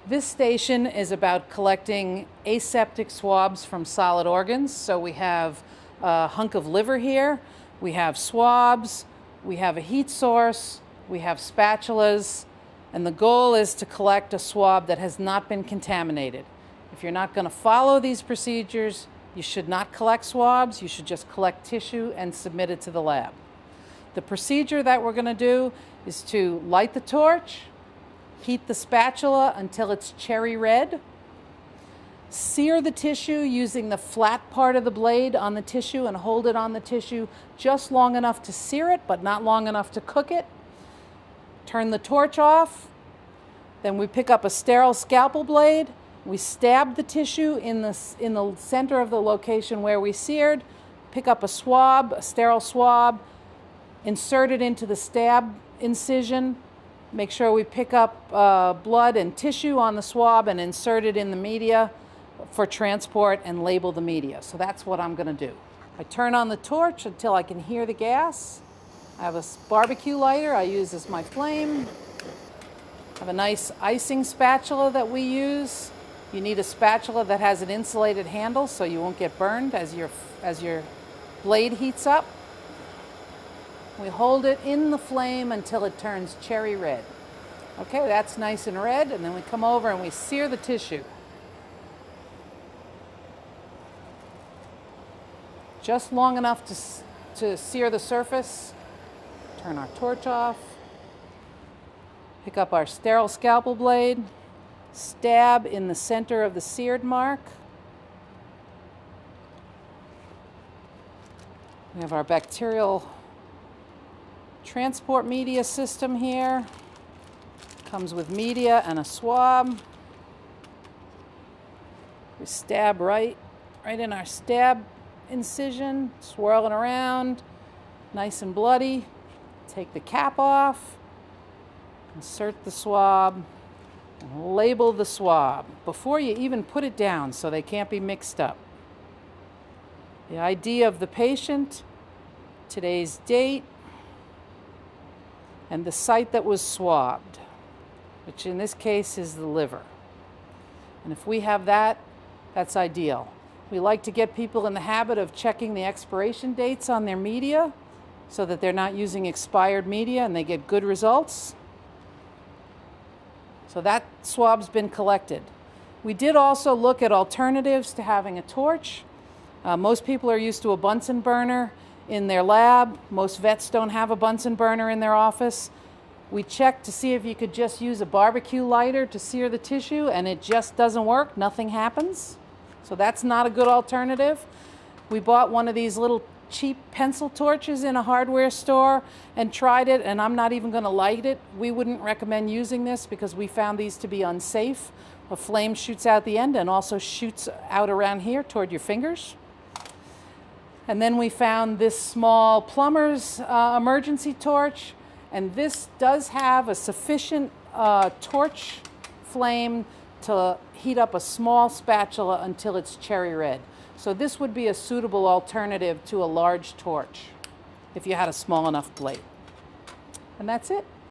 This station is about collecting aseptic swabs from solid organs. So we have a hunk of liver here, we have swabs, we have a heat source, we have spatulas, and the goal is to collect a swab that has not been contaminated. If you're not going to follow these procedures, you should not collect swabs, you should just collect tissue and submit it to the lab. The procedure that we're going to do is to light the torch, heat the spatula until it's cherry red. Sear the tissue using the flat part of the blade on the tissue and hold it on the tissue just long enough to sear it, but not long enough to cook it. Turn the torch off. Then we pick up a sterile scalpel blade. We stab the tissue in the center of the location where we seared. Pick up a swab, a sterile swab, insert it into the stab incision. Make sure we pick up blood and tissue on the swab and insert it in the media for transport and label the media. So that's what I'm going to do. I turn on the torch until I can hear the gas. I have a barbecue lighter I use as my flame. I have a nice icing spatula that we use. You need a spatula that has an insulated handle so you won't get burned as your blade heats up. We hold it in the flame until it turns cherry red. Okay, that's nice and red, and then we come over and we sear the tissue. Just long enough to sear the surface. Turn our torch off. Pick up our sterile scalpel blade. Stab in the center of the seared mark. We have our bacterial transport media system here. Comes with media and a swab. We stab right in our stab incision, swirl it around, nice and bloody. Take the cap off, insert the swab, and label the swab before you even put it down so they can't be mixed up. The ID of the patient, today's date, and the site that was swabbed, which in this case is the liver. And if we have that, that's ideal. We like to get people in the habit of checking the expiration dates on their media so that they're not using expired media and they get good results. So that swab's been collected. We did also look at alternatives to having a torch. Most people are used to a Bunsen burner in their lab. Most vets don't have a Bunsen burner in their office. We checked to see if you could just use a barbecue lighter to sear the tissue, and it just doesn't work. Nothing happens. So that's not a good alternative. We bought one of these little cheap pencil torches in a hardware store and tried it, and I'm not even going to light it. We wouldn't recommend using this because we found these to be unsafe. A flame shoots out the end and also shoots out around here toward your fingers. And then we found this small plumber's emergency torch, and this does have a sufficient torch flame to heat up a small spatula until it's cherry red. So this would be a suitable alternative to a large torch if you had a small enough blade. And that's it.